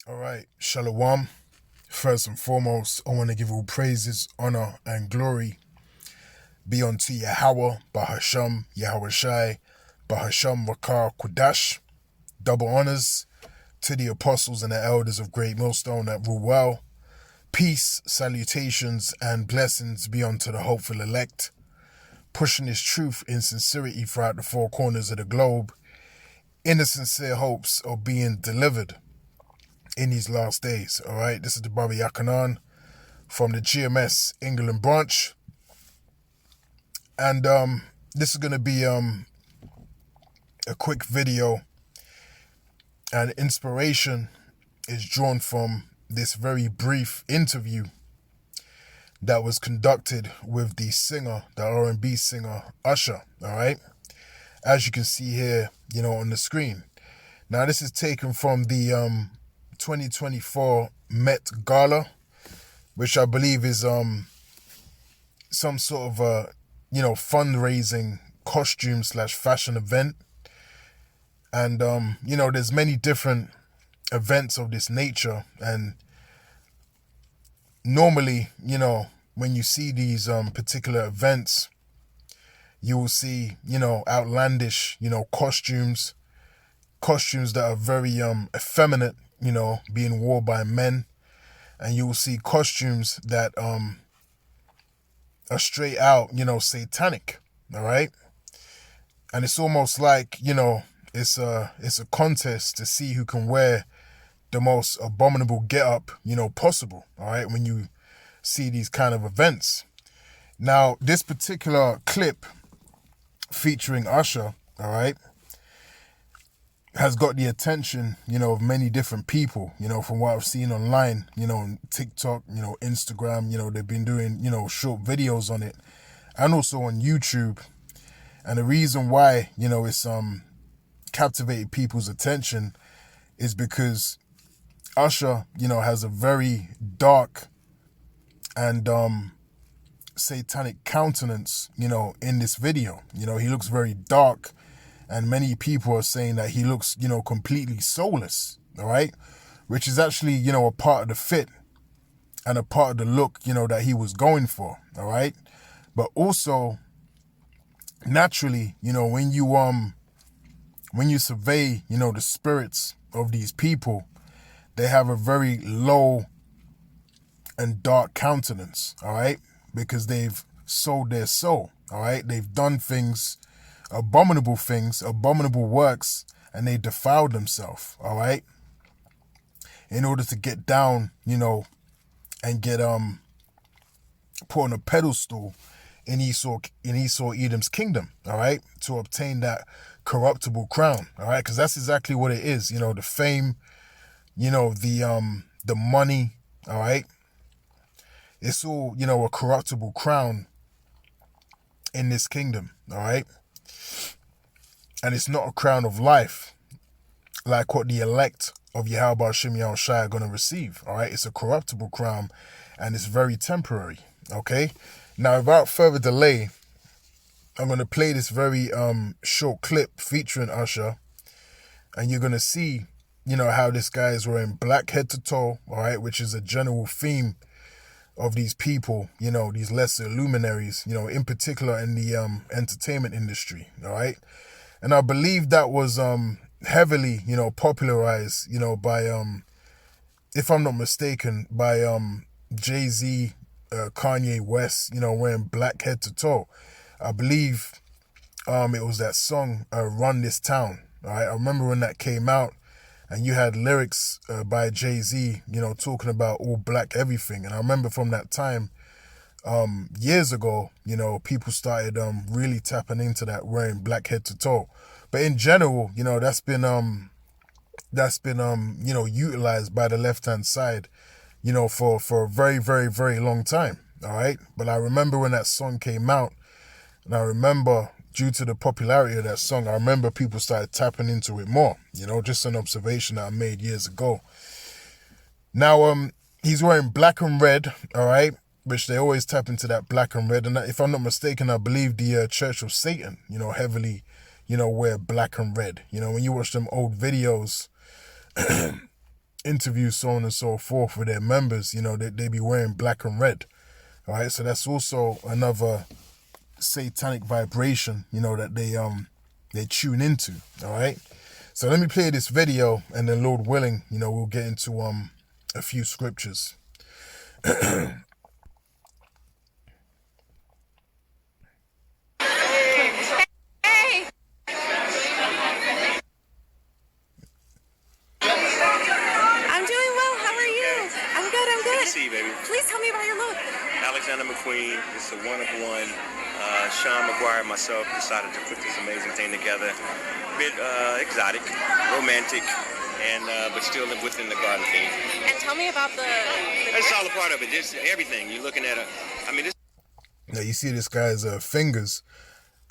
All right, Shalom. First and foremost, I want to give all praises, honor, and glory be unto Yahweh, Bahasham, Yahweh Shai, Bahasham Rakar Kudash. Double honors to the apostles and the elders of Great Millstone that rule well. Peace, salutations, and blessings be unto the hopeful elect, pushing this truth in sincerity throughout the four corners of the globe, in the sincere hopes of being delivered in these last days. All right, this is the brother Yakanan from the GMS England branch, and this is going to be a quick video, and inspiration is drawn from this very brief interview that was conducted with the singer, the R&B singer Usher. All right, as you can see here, on the screen. Now, this is taken from the 2024 Met Gala, which I believe is some sort of a fundraising costume / fashion event. And there's many different events of this nature, and normally, when you see these particular events, you will see outlandish costumes that are very effeminate, being worn by men, and you will see costumes that are straight out satanic. All right, and it's almost like it's a contest to see who can wear the most abominable get-up possible. All right, when you see these kind of events. Now, this particular clip featuring Usher, all right, has got the attention, of many different people, from what I've seen online, on TikTok, Instagram, they've been doing, short videos on it, and also on YouTube. And the reason why, it's captivated people's attention is because Usher, has a very dark and satanic countenance, in this video. He looks very dark, and many people are saying that he looks, completely soulless, all right? Which is actually, a part of the fit and a part of the look, that he was going for, all right? But also, naturally, when you survey, the spirits of these people, they have a very low and dark countenance, all right? Because they've sold their soul, all right? They've done abominable works, and they defiled themselves, all right? In order to get down, and get put on a pedestal in Esau Edom's kingdom, all right? To obtain that corruptible crown, all right? Because that's exactly what it is, the fame, the money, all right? It's all, a corruptible crown in this kingdom, all right? And it's not a crown of life like what the elect of Yahweh Hashem Yahweh Shai are going to receive, all right? It's a corruptible crown, and it's very temporary, okay? Now, without further delay, I'm going to play this very short clip featuring Usher, and you're going to see, how this guy is wearing black head to toe, all right, which is a general theme of these people, these lesser luminaries, in particular in the entertainment industry, all right? And I believe that was heavily, popularized, by, if I'm not mistaken, by Jay-Z, Kanye West, wearing black head to toe. I believe it was that song, Run This Town, all right? I remember when that came out, and you had lyrics by Jay-Z, talking about all black everything. And I remember from that time, years ago, people started really tapping into that, wearing black head to toe. But in general, that's been utilized by the left-hand side, for a very, very, very long time, all right? But I remember when that song came out, and I remember, due to the popularity of that song, I remember people started tapping into it more, just an observation that I made years ago. Now, he's wearing black and red, all right, which they always tap into that black and red. And if I'm not mistaken, I believe the Church of Satan, heavily, wear black and red. When you watch them old videos interviews, so on and so forth, with their members, they be wearing black and red. All right, so that's also another satanic vibration, that they tune into. All right, so let me play this video, and then Lord willing, we'll get into a few scriptures. Please tell me about your look. Alexander McQueen, it's a one of one. Sean McGuire and myself decided to put this amazing thing together. A bit exotic, romantic, and but still within the garden theme. And tell me about the it's all a part of it. It's everything. You're looking at this. Now you see this guy's fingers.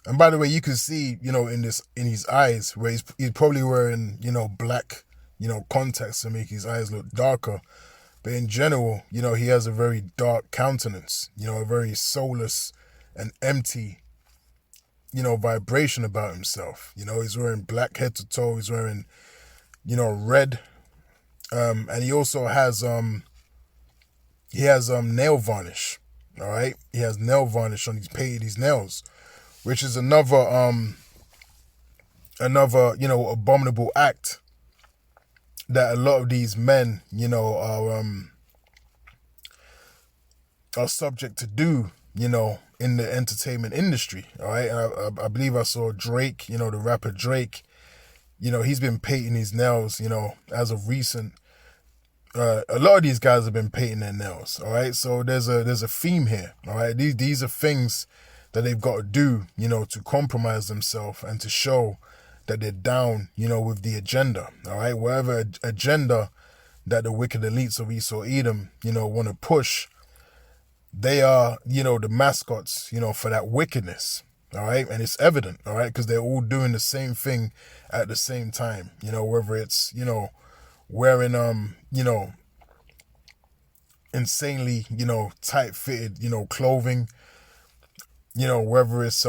And by the way, you can see, in his eyes, where he's probably wearing, black, contacts to make his eyes look darker. But in general, he has a very dark countenance, a very soulless and empty, vibration about himself. He's wearing black head to toe. He's wearing, red. And he also has, nail varnish. All right. He has nail varnish on his nails, which is another, abominable act that a lot of these men, are subject to do, in the entertainment industry. All right. I believe I saw Drake, the rapper Drake, he's been painting his nails, as of recent. A lot of these guys have been painting their nails. All right. So there's a theme here. All right. These are things that they've got to do, to compromise themselves and to show that they're down, with the agenda. All right. Whatever agenda that the wicked elites of Esau Edom, want to push, they are, the mascots, for that wickedness. All right. And it's evident. All right. Because they're all doing the same thing at the same time, whether it's, wearing, insanely, tight fitted, clothing, whether it's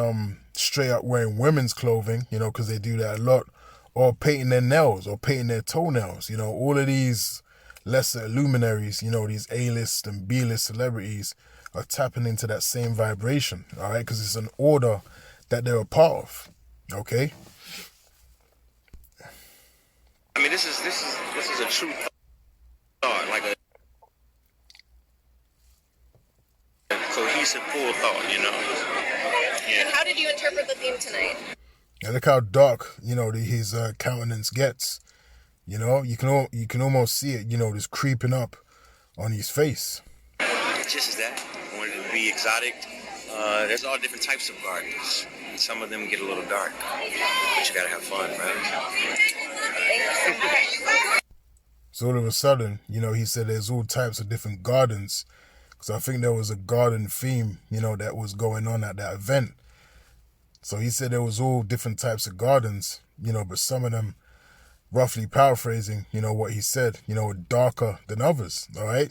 straight up wearing women's clothing, because they do that a lot, or painting their nails or painting their toenails. All of these lesser luminaries, these A-list and B-list celebrities are tapping into that same vibration, all right, because it's an order that they're a part of, okay? This is a true thought, like a cohesive, full thought, Yeah. And how did you interpret the theme tonight? Yeah, look how dark, his countenance gets. You can almost see it, just creeping up on his face. Just as that, I wanted to be exotic. There's all different types of gardens. Some of them get a little dark, but you gotta have fun, right? So all of a sudden, he said there's all types of different gardens. Because I think there was a garden theme, that was going on at that event. So he said there was all different types of gardens, but some of them, roughly paraphrasing, what he said, were darker than others, all right?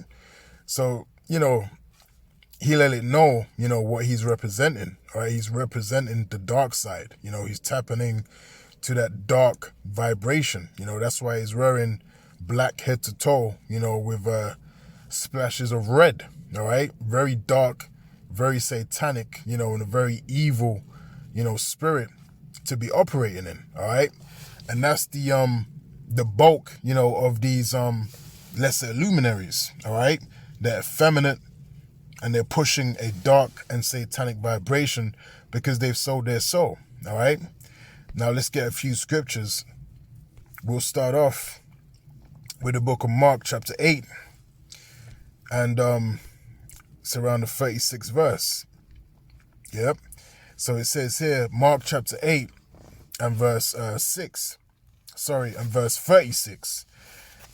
So, he let it know, what he's representing, all right? He's representing the dark side, he's tapping in to that dark vibration, that's why he's wearing black head to toe, with splashes of red, all right? Very dark, very satanic, and a very evil, spirit to be operating in, all right? And that's the bulk, of these lesser luminaries, all right? They're effeminate, and they're pushing a dark and satanic vibration because they've sold their soul, all right? Now let's get a few scriptures. We'll start off with the book of Mark chapter 8, and it's around the 36th verse. Yep. So it says here, Mark chapter 8 and verse 36.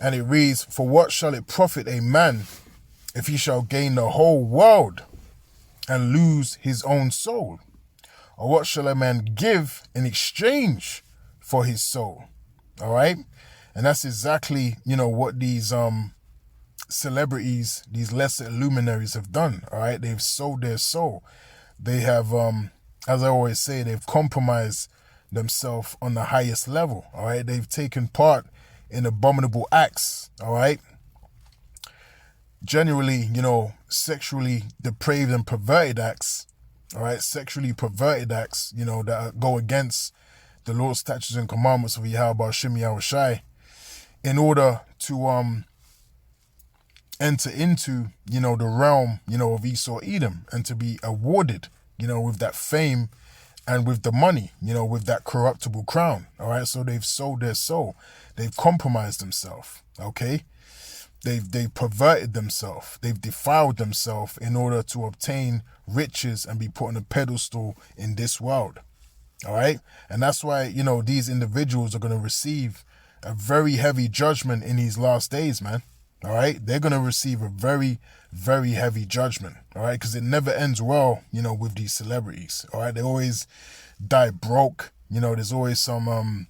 And it reads, "For what shall it profit a man if he shall gain the whole world and lose his own soul? Or what shall a man give in exchange for his soul?" All right. And that's exactly, what these celebrities, these lesser luminaries have done. All right. They've sold their soul. They have, as I always say, they've compromised themselves on the highest level. All right. They've taken part in abominable acts, all right? Generally, sexually depraved and perverted acts, all right? Sexually perverted acts, that go against the Lord's statutes and commandments of Yahweh Shem Yahushai, in order to enter into, the realm, of Esau Edom, and to be awarded, with that fame and with the money, with that corruptible crown. All right. So they've sold their soul. They've compromised themselves. Okay. They've perverted themselves. They've defiled themselves in order to obtain riches and be put on a pedestal in this world. All right. And that's why, these individuals are going to receive a very heavy judgment in these last days, man. All right. They're going to receive a very, very heavy judgment. All right. Because it never ends well, with these celebrities. All right. They always die broke. There's always some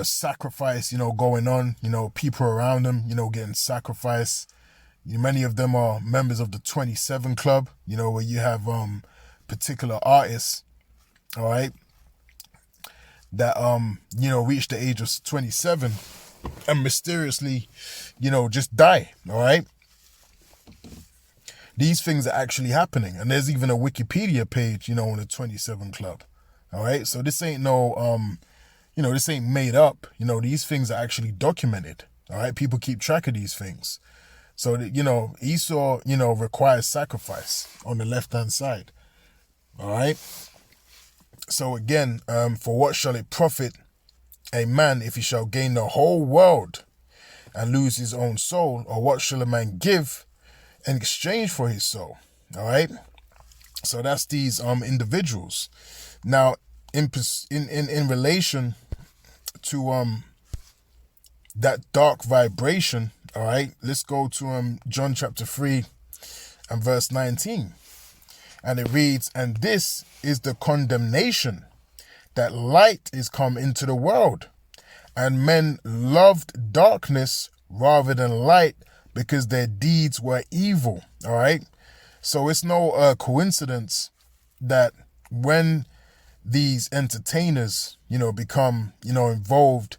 sacrifice, going on, people around them, getting sacrificed. Many of them are members of the 27 Club, where you have particular artists, all right, that, reach the age of 27 and mysteriously, just die, all right? These things are actually happening. And there's even a Wikipedia page, on the 27 Club, all right? So this ain't no, this ain't made up. These things are actually documented, all right? People keep track of these things. So, that, Esau, requires sacrifice on the left-hand side, all right? So again, for what shall it profit a man if he shall gain the whole world and lose his own soul? Or what shall a man give in exchange for his soul? All right. So that's these individuals. Now, in relation to that dark vibration, all right, let's go to John chapter 3 and verse 19. And it reads, "And this is the condemnation, that light is come into the world, and men loved darkness rather than light, because their deeds were evil." All right. So it's no coincidence that when these entertainers, become, involved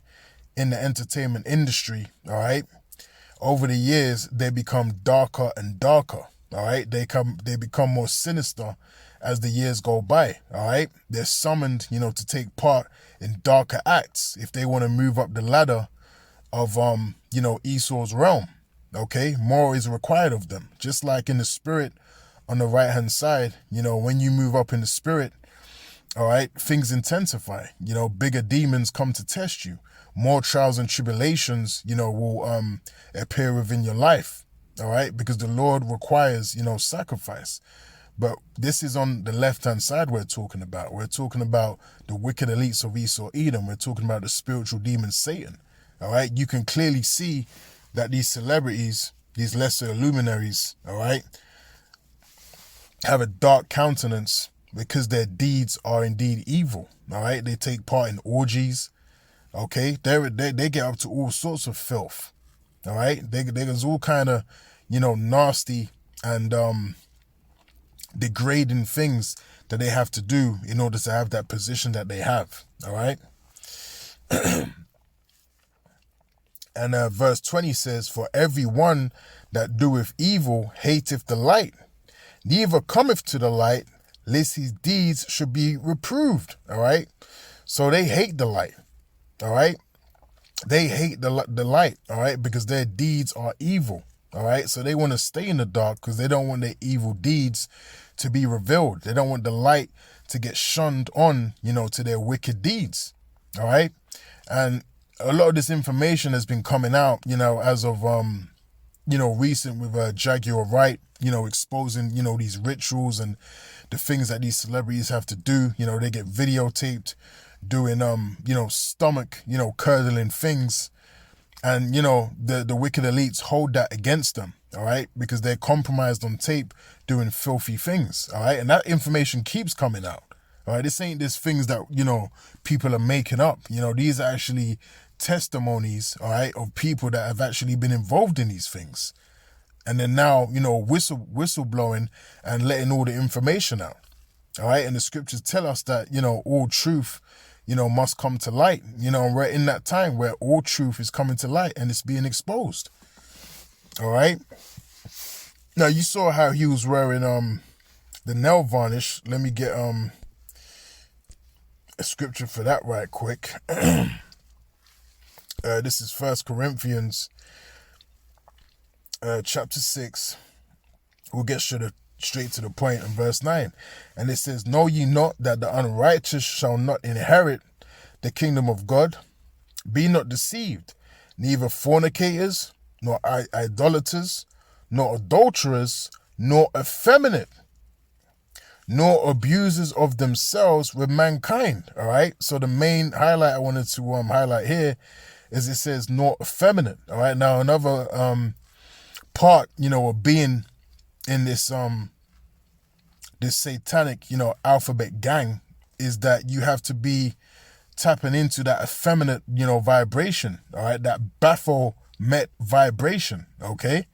in the entertainment industry, all right, over the years, they become darker and darker. All right. They become more sinister as the years go by. All right. They're summoned, to take part in darker acts if they want to move up the ladder of, Esau's realm. Okay. More is required of them. Just like in the spirit on the right hand side, when you move up in the spirit, all right, things intensify. Bigger demons come to test you. More trials and tribulations, will appear within your life. All right, because the Lord requires, sacrifice. But this is on the left-hand side we're talking about. We're talking about the wicked elites of Esau Edom. We're talking about the spiritual demon Satan. All right, you can clearly see that these celebrities, these lesser luminaries, all right, have a dark countenance because their deeds are indeed evil. All right, they take part in orgies. Okay, they get up to all sorts of filth. All right, there's all kind of, nasty and degrading things that they have to do in order to have that position that they have. All right. And verse 20 says, "For every one that doeth evil hateth the light, neither cometh to the light, lest his deeds should be reproved." All right. So they hate the light. All right. They hate the light, all right, because their deeds are evil, all right? So they want to stay in the dark because they don't want their evil deeds to be revealed. They don't want the light to get shunned on, to their wicked deeds, all right? And a lot of this information has been coming out, as of, recent with Jaguar Wright, exposing, these rituals and the things that these celebrities have to do. They get videotaped doing, stomach, curdling things. And, the wicked elites hold that against them, all right? Because they're compromised on tape doing filthy things, all right? And that information keeps coming out, all right? This ain't just things that, people are making up. These are actually testimonies, all right, of people that have actually been involved in these things. And then now, whistleblowing and letting all the information out, all right? And the scriptures tell us that, all truth, must come to light. And we're in that time where all truth is coming to light and it's being exposed. All right. Now you saw how he was wearing the nail varnish. Let me get a scripture for that right quick. This is 1 Corinthians chapter 6. We'll get straight to the point in verse 9. And it says, "Know ye not that the unrighteous shall not inherit the kingdom of God? Be not deceived, neither fornicators, nor idolaters, nor adulterers, nor effeminate, nor abusers of themselves with mankind." All right. So the main highlight I wanted to highlight here is it says nor effeminate. All right. Now another part, of being in this this satanic, alphabet gang is that you have to be tapping into that effeminate, vibration. All right. That Baphomet vibration. Okay.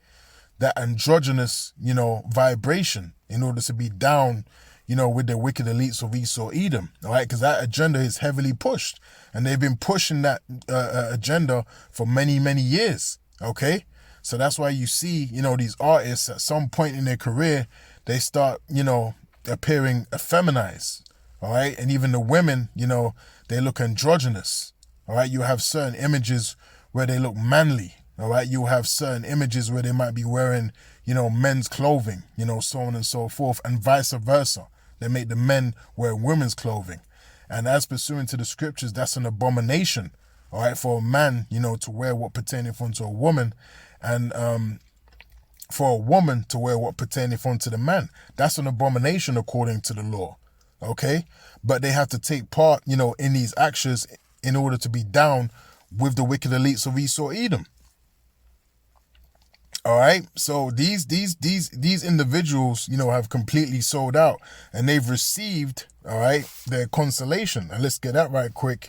That androgynous, vibration in order to be down, with the wicked elites of Esau Edom, all right? Because that agenda is heavily pushed, and they've been pushing that agenda for many, many years, okay? So that's why you see, these artists at some point in their career, they start, appearing effeminized, all right? And even the women, they look androgynous, all right? You have certain images where they look manly, all right? You have certain images where they might be wearing, men's clothing, so on and so forth, and vice versa. They make the men wear women's clothing. And as pursuant to the scriptures, that's an abomination, all right, for a man, to wear what pertaineth unto a woman, and for a woman to wear what pertaineth unto the man. That's an abomination according to the law, okay? But they have to take part, in these actions in order to be down with the wicked elites of Esau Edom. All right. So these individuals, have completely sold out, and they've received, all right, their consolation. And let's get that right quick.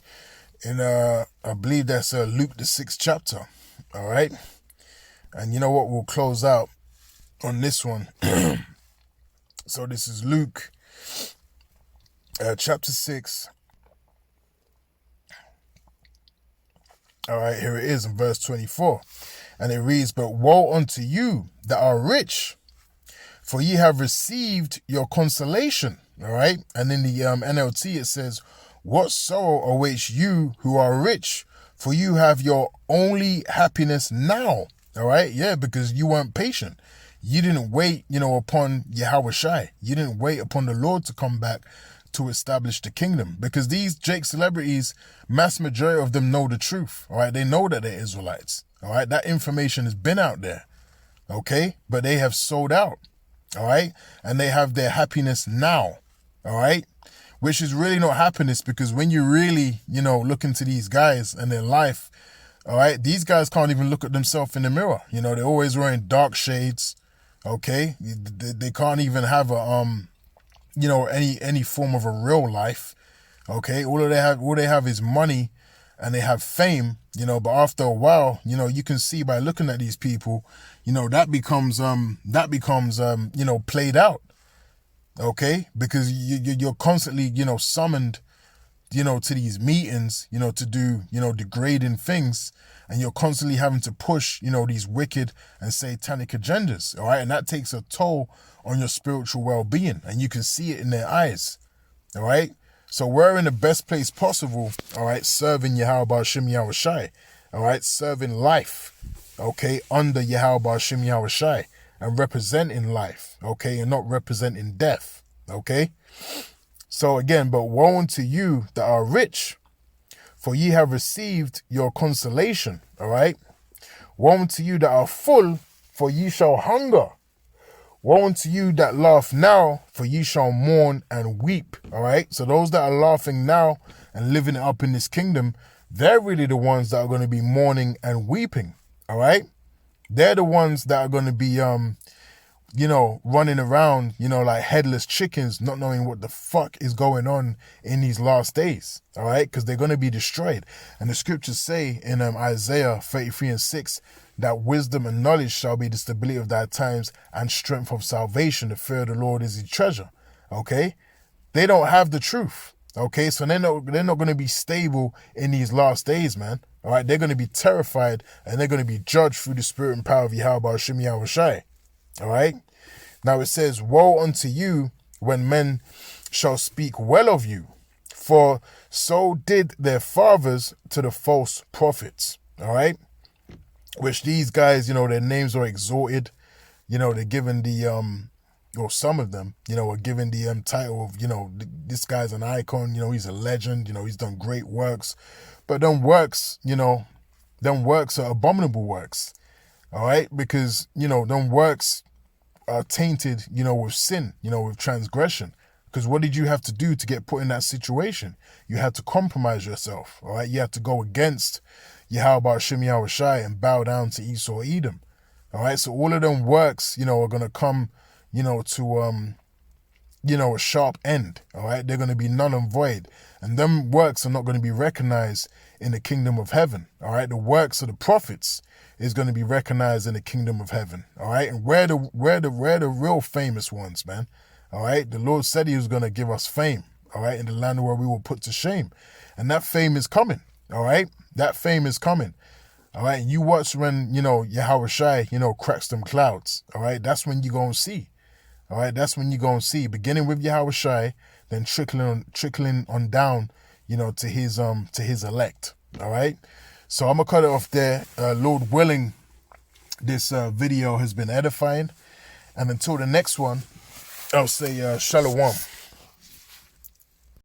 In I believe that's Luke the 6th chapter. All right. And you know what? We'll close out on this one. So this is Luke chapter 6. All right, here it is in verse 24. And it reads, "But woe unto you that are rich, for ye have received your consolation." All right. And in the NLT, it says, "What sorrow awaits you who are rich, for you have your only happiness now." All right. Yeah, because you weren't patient. You didn't wait, upon Yahweh Shai. You didn't wait upon the Lord to come back to establish the kingdom, because these Jake celebrities, mass majority of them know the truth. All right. They know that they're Israelites. All right. That information has been out there. Okay. But they have sold out. All right. And they have their happiness now. All right. Which is really not happiness, because when you really, look into these guys and their life, all right, these guys can't even look at themselves in the mirror. They're always wearing dark shades. Okay. They can't even have a, any form of a real life. Okay. All they have is money, and they have fame, but after a while, you can see by looking at these people, that becomes played out. Okay. Because you're constantly, summoned, to these meetings, to do, degrading things. And you're constantly having to push, these wicked and satanic agendas. All right. And that takes a toll on your spiritual well-being. And you can see it in their eyes. All right. So we're in the best place possible. All right. Serving Yahweh Shem Yahweh Shai. All right. Serving life. Okay. Under Yahweh Shem Yahweh Shai. And representing life. Okay. And not representing death. Okay. So again, but woe unto you that are rich, for ye have received your consolation. All right. Woe unto you that are full, for ye shall hunger. Woe unto you that laugh now, for ye shall mourn and weep. All right. So those that are laughing now and living it up in this kingdom, they're really the ones that are going to be mourning and weeping. All right. They're the ones that are going to be, running around, like headless chickens, not knowing what the fuck is going on in these last days. All right. Because they're going to be destroyed. And the scriptures say in Isaiah 33:6, that wisdom and knowledge shall be the stability of thy times, and strength of salvation. The fear of the Lord is his treasure. Okay. They don't have the truth. Okay, so they're not going to be stable in these last days, man. All right, they're going to be terrified, and they're going to be judged through the spirit and power of Yahweh Hashem Yahweh Shai. All right. Now it says, "Woe unto you when men shall speak well of you, for so did their fathers to the false prophets." All right, which these guys, their names are exalted. They're given the or some of them, are given the title of, this guy's an icon, he's a legend, he's done great works. But them works, them works are abominable works. All right? Because, them works are tainted, with sin, with transgression. Because what did you have to do to get put in that situation? You had to compromise yourself. All right? You had to go against Yahweh Hashem Yahweh Shai and bow down to Esau Edom. All right? So all of them works, are going to come, to, a sharp end, all right? They're going to be null and void. And them works are not going to be recognized in the kingdom of heaven, all right? The works of the prophets is going to be recognized in the kingdom of heaven, all right? And we're the real famous ones, man, all right? The Lord said he was going to give us fame, all right, in the land where we will put to shame. And that fame is coming, all right? That fame is coming. All right, you watch when, Yahweh Shai, cracks them clouds, all right? That's when you're going to see. All right, that's when you're going to see, beginning with Yahweh Shai, then trickling on down, to his elect. All right, so I'm gonna cut it off there. Lord willing, this video has been edifying, and until the next one, I'll say shalom.